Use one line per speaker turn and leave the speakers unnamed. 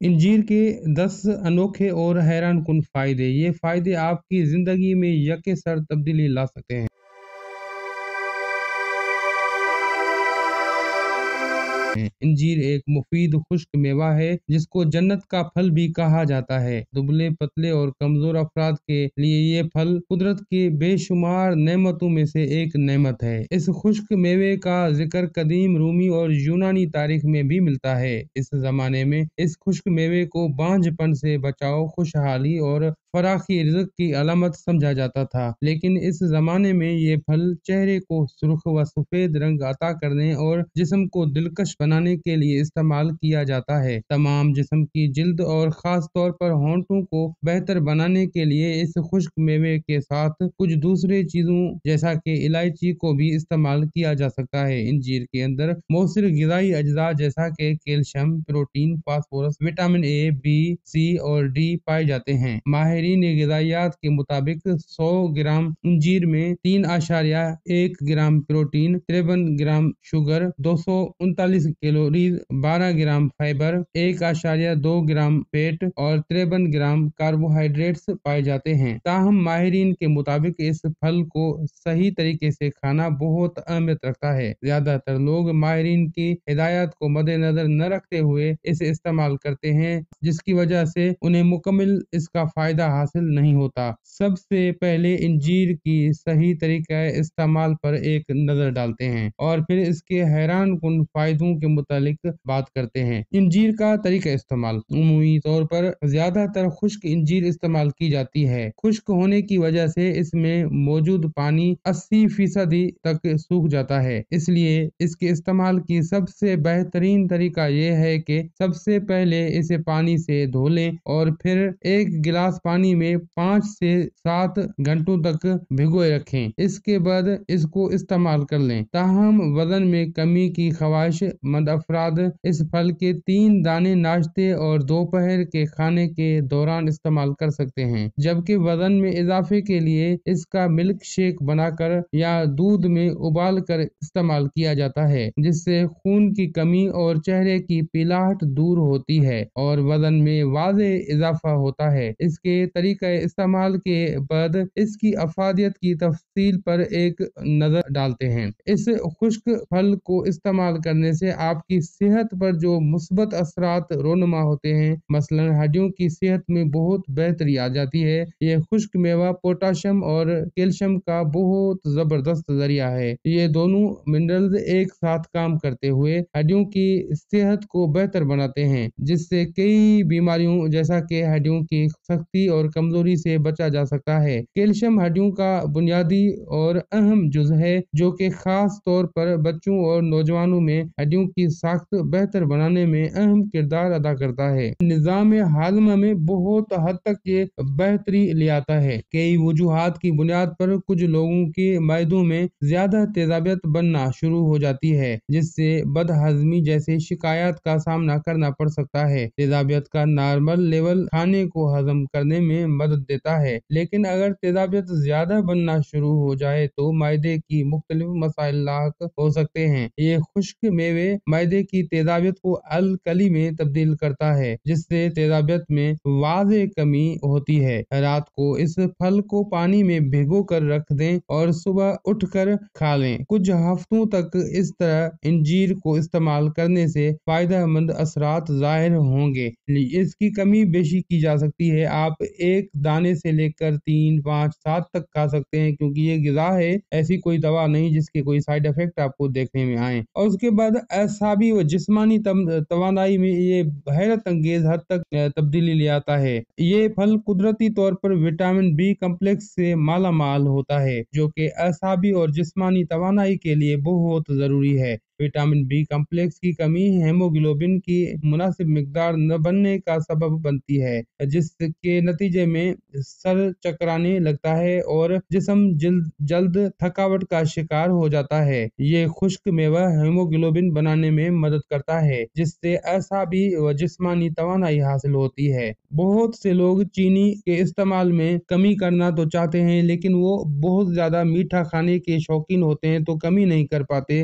انجیر کے 10 انوکھے اور حیران کن فائدے۔ یہ فائدے آپ کی زندگی میں یکسر تبدیلی لا سکتے ہیں۔ انجیر ایک مفید خشک میوہ ہے جس کو جنت کا پھل بھی کہا جاتا ہے۔ دبلے پتلے اور کمزور افراد کے لیے یہ پھل قدرت کی بے شمار نعمتوں میں سے ایک نعمت ہے۔ اس خشک میوے کا ذکر قدیم رومی اور یونانی تاریخ میں بھی ملتا ہے۔ اس زمانے میں اس خشک میوے کو بانجھ پن سے بچاؤ، خوشحالی اور فراخی رزق کی علامت سمجھا جاتا تھا، لیکن اس زمانے میں یہ پھل چہرے کو سرخ و سفید رنگ عطا کرنے اور جسم کو دلکش بنانے کے لیے استعمال کیا جاتا ہے۔ تمام جسم کی جلد اور خاص طور پر ہونٹوں کو بہتر بنانے کے لیے اس خشک میوے کے ساتھ کچھ دوسرے چیزوں جیسا کہ الائچی کو بھی استعمال کیا جا سکتا ہے۔ انجیر کے اندر مؤثر غذائی اجزاء جیسا کہ calcium, protein, phosphorus, vitamin A, B, C اور ڈی پائے جاتے ہیں۔ ماہرین غذائیات کے مطابق 100 گرام انجیر میں 3.1 gram protein, 53 gram sugar, 239 calories, 12 gram fibre, 1.2 gram fat اور 53 گرام کاربوہائیڈریٹس پائے جاتے ہیں۔ تاہم ماہرین کے مطابق اس پھل کو صحیح طریقے سے کھانا بہت اہمیت رکھتا ہے۔ زیادہ تر لوگ ماہرین کی ہدایات کو مد نظر نہ رکھتے ہوئے اسے استعمال کرتے ہیں، جس کی وجہ سے انہیں مکمل اس کا فائدہ حاصل نہیں ہوتا۔ سب سے پہلے انجیر کی صحیح طریقہ استعمال پر ایک نظر ڈالتے ہیں اور پھر اس کے حیران کن فائدوں کے متعلق بات کرتے ہیں۔ انجیر کا طریقہ استعمال۔ عمومی طور پر زیادہ تر خشک انجیر استعمال کی جاتی ہے۔ خشک ہونے کی وجہ سے اس میں موجود پانی 80% تک سوکھ جاتا ہے، اس لیے اس کے استعمال کی سب سے بہترین طریقہ یہ ہے کہ سب سے پہلے اسے پانی سے دھو لیں اور پھر ایک گلاس پانی میں 5 سے 7 گھنٹوں تک بھگوئے رکھیں۔ اس کے بعد اس کو استعمال کر لیں۔ تاہم وزن میں کمی کی خواہش مند افراد اس پھل کے 3 دانے ناشتے اور دوپہر کے کھانے کے دوران استعمال کر سکتے ہیں، جبکہ وزن میں اضافے کے لیے اس کا ملک شیک بنا کر یا دودھ میں ابال کر استعمال کیا جاتا ہے، جس سے خون کی کمی اور چہرے کی پیلاہٹ دور ہوتی ہے اور وزن میں واضح اضافہ ہوتا ہے۔ اس کے طریقہ استعمال کے بعد اس کی افادیت کی تفصیل پر ایک نظر ڈالتے ہیں۔ اس خشک پھل کو استعمال کرنے سے آپ کی صحت پر جو مثبت اثرات رونما ہوتے ہیں، مثلاً ہڈیوں کی صحت میں بہت بہتری آ جاتی ہے۔ یہ خشک میوہ پوٹاشیم اور کیلشیم کا بہت زبردست ذریعہ ہے۔ یہ دونوں منرلز ایک ساتھ کام کرتے ہوئے ہڈیوں کی صحت کو بہتر بناتے ہیں، جس سے کئی بیماریوں جیسا کہ ہڈیوں کی سختی اور کمزوری سے بچا جا سکتا ہے۔ کیلشیم ہڈیوں کا بنیادی اور اہم جز ہے، جو کہ خاص طور پر بچوں اور نوجوانوں میں ہڈیوں کی ساخت بہتر بنانے میں اہم کردار ادا کرتا ہے۔ نظام ہاضمہ میں بہت حد تک یہ بہتری لے آتا ہے۔ کئی وجوہات کی بنیاد پر کچھ لوگوں کے معدوں میں زیادہ تیزابیت بننا شروع ہو جاتی ہے، جس سے بد ہضمی جیسے شکایات کا سامنا کرنا پڑ سکتا ہے۔ تیزابیت کا نارمل لیول کھانے کو ہضم کرنے میں مدد دیتا ہے، لیکن اگر تیزابیت زیادہ بننا شروع ہو جائے تو معدے کی مختلف مسائل لاحق ہو سکتے ہیں۔ یہ خشک میوے معدے کی تیزابیت کو الکلی میں تبدیل کرتا ہے، جس سے تیزابیت میں واضح کمی ہوتی ہے۔ رات کو اس پھل کو پانی میں بھگو کر رکھ دیں اور صبح اٹھ کر کھا لیں۔ کچھ ہفتوں تک اس طرح انجیر کو استعمال کرنے سے فائدہ مند اثرات ظاہر ہوں گے۔ اس کی کمی بیشی کی جا سکتی ہے۔ آپ ایک دانے سے لے کر 3، 5، 7 تک کھا سکتے ہیں، کیونکہ یہ غذا ہے، ایسی کوئی دوا نہیں جس کے کوئی سائیڈ افیکٹ آپ کو دیکھنے میں آئیں۔ اور اس کے بعد اعصابی و جسمانی توانائی میں یہ حیرت انگیز حد تک تبدیلی لے آتا ہے۔ یہ پھل قدرتی طور پر وٹامن بی کمپلیکس سے مالا مال ہوتا ہے، جو کہ اعصابی اور جسمانی توانائی کے لیے بہت ضروری ہے۔ وٹامن بی کمپلیکس کی کمی ہیموگلوبن کی مناسب مقدار نہ بننے کا سبب بنتی ہے، جس کے نتیجے میں سر چکرانے لگتا ہے اور جسم جلد تھکاوٹ کا شکار ہو جاتا ہے۔ یہ خشک میوہ ہیموگلوبن بنانے میں مدد کرتا ہے، جس سے اعصابی و جسمانی توانائی حاصل ہوتی ہے۔ بہت سے لوگ چینی کے استعمال میں کمی کرنا تو چاہتے ہیں، لیکن وہ بہت زیادہ میٹھا کھانے کے شوقین ہوتے ہیں تو کمی نہیں کر پاتے،